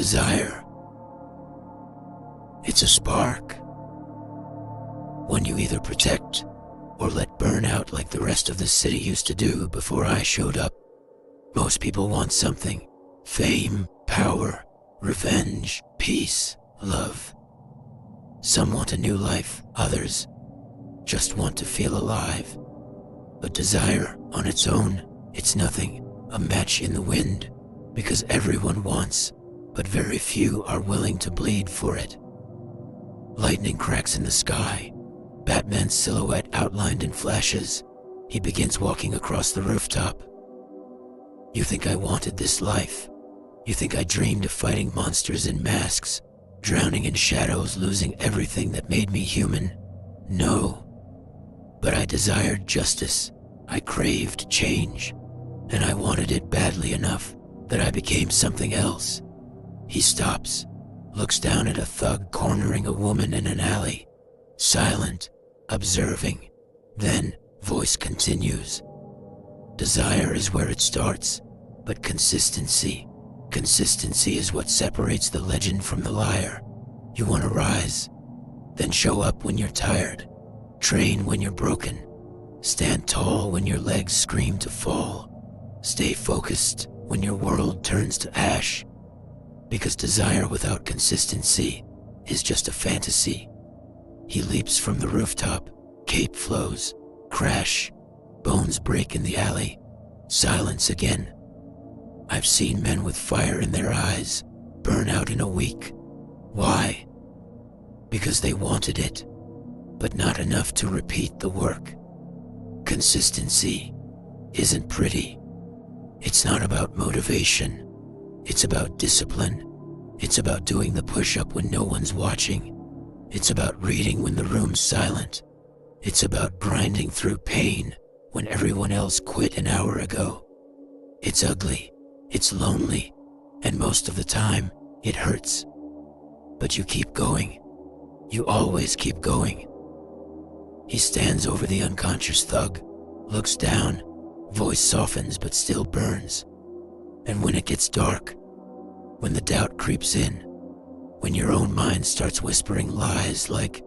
Desire. It's a spark. One you either protect or let burn out like the rest of the city used to do before I showed up. Most people want something. Fame, power, revenge, peace, love. Some want a new life, others just want to feel alive. But desire, on its own, it's nothing, a match in the wind, because everyone wants, but very few are willing to bleed for it. Lightning cracks in the sky, Batman's silhouette outlined in flashes. He begins walking across the rooftop. You think I wanted this life? You think I dreamed of fighting monsters in masks, drowning in shadows, losing everything that made me human? No. But I desired justice. I craved change. And I wanted it badly enough that I became something else. He stops, looks down at a thug cornering a woman in an alley, silent, observing. Then, voice continues. Desire is where it starts, but consistency is what separates the legend from the liar. You want to rise, then show up when you're tired, train when you're broken, stand tall when your legs scream to fall, stay focused when your world turns to ash. Because desire without consistency is just a fantasy. He leaps from the rooftop, cape flows, crash, bones break in the alley, silence again. I've seen men with fire in their eyes burn out in a week. Why? Because they wanted it, but not enough to repeat the work. Consistency isn't pretty. It's not about motivation. It's about discipline. It's about doing the push-up when no one's watching. It's about reading when the room's silent. It's about grinding through pain when everyone else quit an hour ago. It's ugly. It's lonely. And most of the time, it hurts. But you keep going. You always keep going. He stands over the unconscious thug, looks down, voice softens but still burns. And when it gets dark, when the doubt creeps in, when your own mind starts whispering lies like,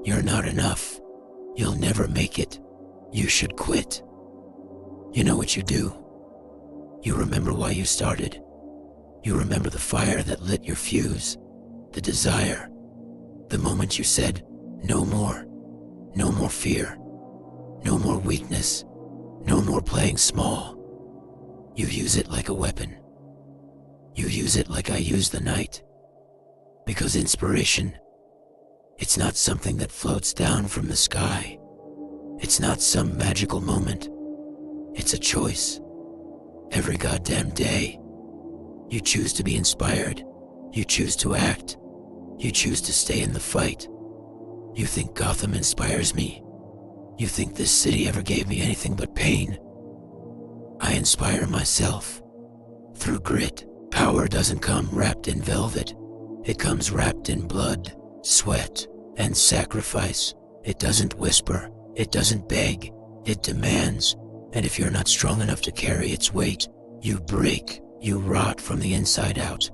you're not enough, you'll never make it, you should quit. You know what you do? You remember why you started. You remember the fire that lit your fuse, the desire, the moment you said, no more fear, no more weakness, no more playing small. You use it like a weapon. You use it like I use the night. Because inspiration, it's not something that floats down from the sky. It's not some magical moment. It's a choice. Every goddamn day, you choose to be inspired. You choose to act. You choose to stay in the fight. You think Gotham inspires me. You think this city ever gave me anything but pain. I inspire myself. Through grit. Power doesn't come wrapped in velvet. It comes wrapped in blood, sweat, and sacrifice. It doesn't whisper. It doesn't beg. It demands. And if you're not strong enough to carry its weight, you break. You rot from the inside out.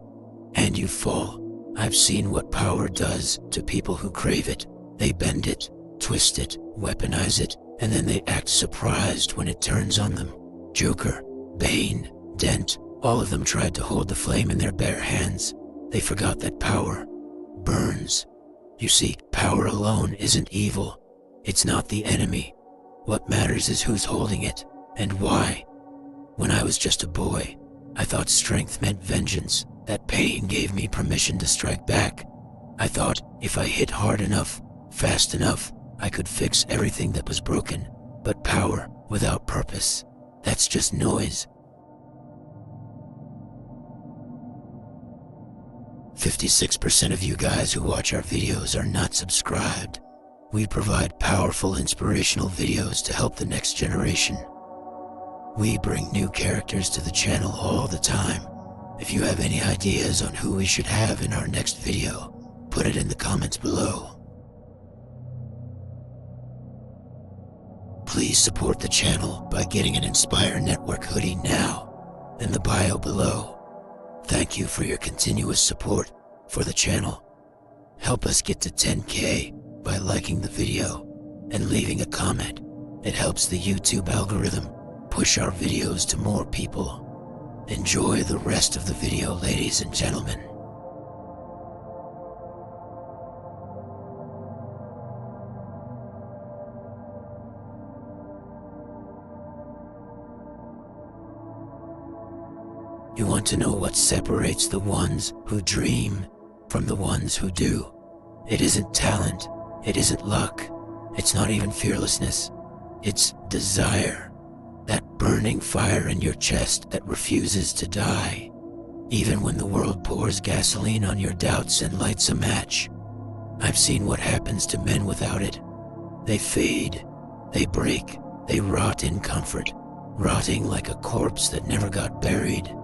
And you fall. I've seen what power does to people who crave it. They bend it, twist it, weaponize it, and then they act surprised when it turns on them. Joker, Bane, Dent, all of them tried to hold the flame in their bare hands. They forgot that power burns. You see, power alone isn't evil. It's not the enemy. What matters is who's holding it, and why. When I was just a boy, I thought strength meant vengeance, that pain gave me permission to strike back. I thought if I hit hard enough, fast enough, I could fix everything that was broken. But power without purpose, that's just noise. 56% of you guys who watch our videos are not subscribed. We provide powerful, inspirational videos to help the next generation. We bring new characters to the channel all the time. If you have any ideas on who we should have in our next video, put it in the comments below. Please support the channel by getting an Inspire Network hoodie now, in the bio below. Thank you for your continuous support for the channel. Help us get to 10K by liking the video and leaving a comment. It helps the YouTube algorithm push our videos to more people. Enjoy the rest of the video, ladies and gentlemen. You want to know what separates the ones who dream from the ones who do? It isn't talent, it isn't luck, it's not even fearlessness. It's desire. That burning fire in your chest that refuses to die. Even when the world pours gasoline on your doubts and lights a match. I've seen what happens to men without it. They fade, they break, they rot in comfort, rotting like a corpse that never got buried.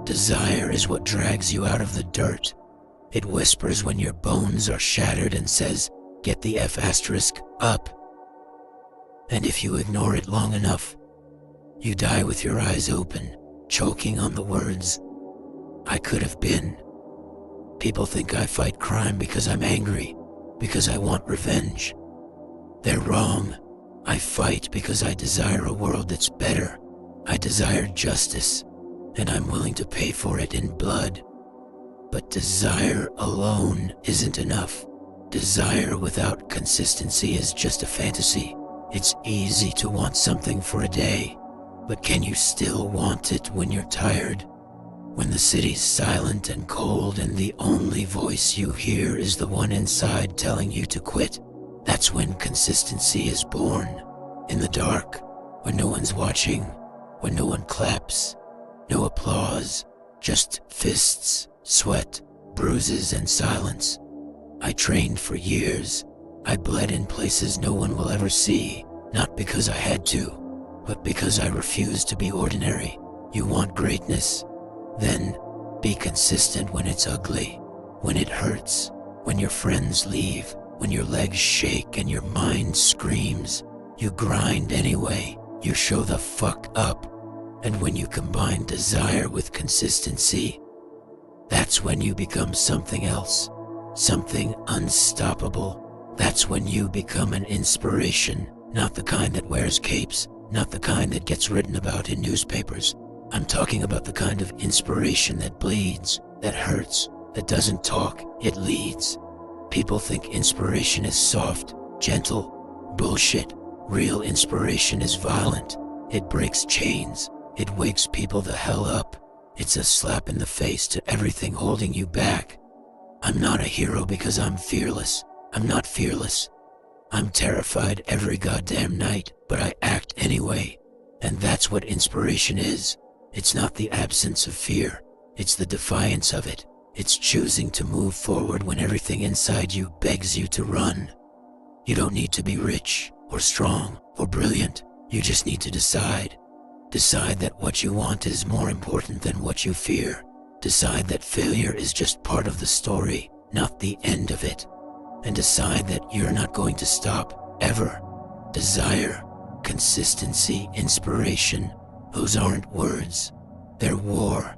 Desire is what drags you out of the dirt. It whispers when your bones are shattered and says, "Get the F** up." And if you ignore it long enough, you die with your eyes open, choking on the words, "I could have been." People think I fight crime because I'm angry, because I want revenge. They're wrong. I fight because I desire a world that's better. I desire justice, and I'm willing to pay for it in blood. But desire alone isn't enough. Desire without consistency is just a fantasy. It's easy to want something for a day, but can you still want it when you're tired? When the city's silent and cold and the only voice you hear is the one inside telling you to quit? That's when consistency is born. In the dark, when no one's watching, when no one claps. No applause, just fists, sweat, bruises, and silence. I trained for years. I bled in places no one will ever see, not because I had to, but because I refused to be ordinary. You want greatness? Then be consistent when it's ugly, when it hurts, when your friends leave, when your legs shake and your mind screams. You grind anyway. You show the fuck up. And when you combine desire with consistency, that's when you become something else, something unstoppable. That's when you become an inspiration, not the kind that wears capes, not the kind that gets written about in newspapers. I'm talking about the kind of inspiration that bleeds, that hurts, that doesn't talk, it leads. People think inspiration is soft, gentle. Bullshit. Real inspiration is violent. It breaks chains. It wakes people the hell up. It's a slap in the face to everything holding you back. I'm not a hero because I'm fearless. I'm not fearless. I'm terrified every goddamn night, but I act anyway. And that's what inspiration is. It's not the absence of fear. It's the defiance of it. It's choosing to move forward when everything inside you begs you to run. You don't need to be rich, or strong, or brilliant. You just need to decide. Decide that what you want is more important than what you fear. Decide that failure is just part of the story, not the end of it. And decide that you're not going to stop, ever. Desire, consistency, inspiration, those aren't words. They're war.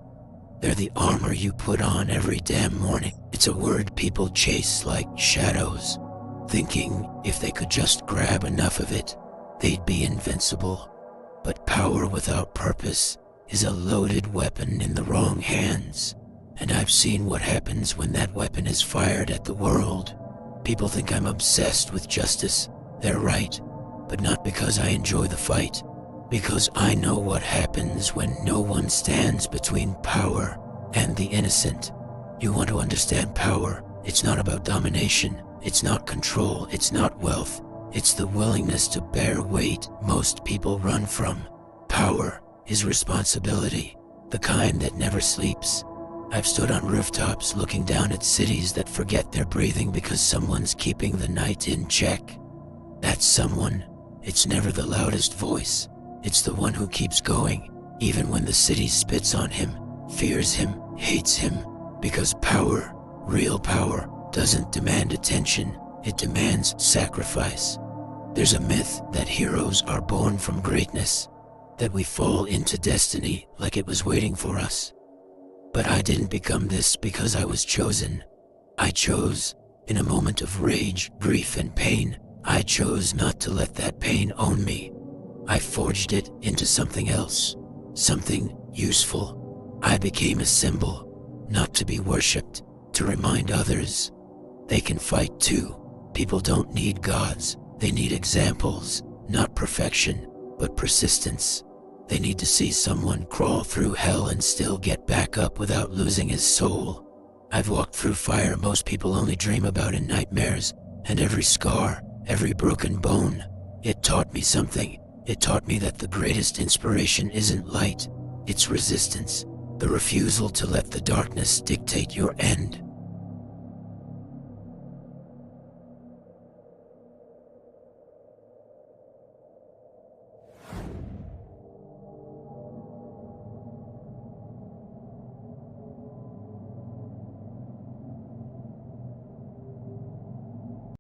They're the armor you put on every damn morning. It's a word people chase like shadows, thinking if they could just grab enough of it, they'd be invincible. But power without purpose is a loaded weapon in the wrong hands. And I've seen what happens when that weapon is fired at the world. People think I'm obsessed with justice. They're right, but not because I enjoy the fight. Because I know what happens when no one stands between power and the innocent. You want to understand power. It's not about domination. It's not control. It's not wealth. It's the willingness to bear weight most people run from. Power is responsibility, the kind that never sleeps. I've stood on rooftops looking down at cities that forget they're breathing because someone's keeping the night in check. That someone, it's never the loudest voice. It's the one who keeps going, even when the city spits on him, fears him, hates him. Because power, real power, doesn't demand attention. It demands sacrifice. There's a myth that heroes are born from greatness, that we fall into destiny like it was waiting for us. But I didn't become this because I was chosen. I chose, in a moment of rage, grief, and pain, I chose not to let that pain own me. I forged it into something else, something useful. I became a symbol, not to be worshipped, to remind others they can fight too. People don't need gods, they need examples, not perfection, but persistence. They need to see someone crawl through hell and still get back up without losing his soul. I've walked through fire most people only dream about in nightmares, and every scar, every broken bone, it taught me something. It taught me that the greatest inspiration isn't light, it's resistance, the refusal to let the darkness dictate your end.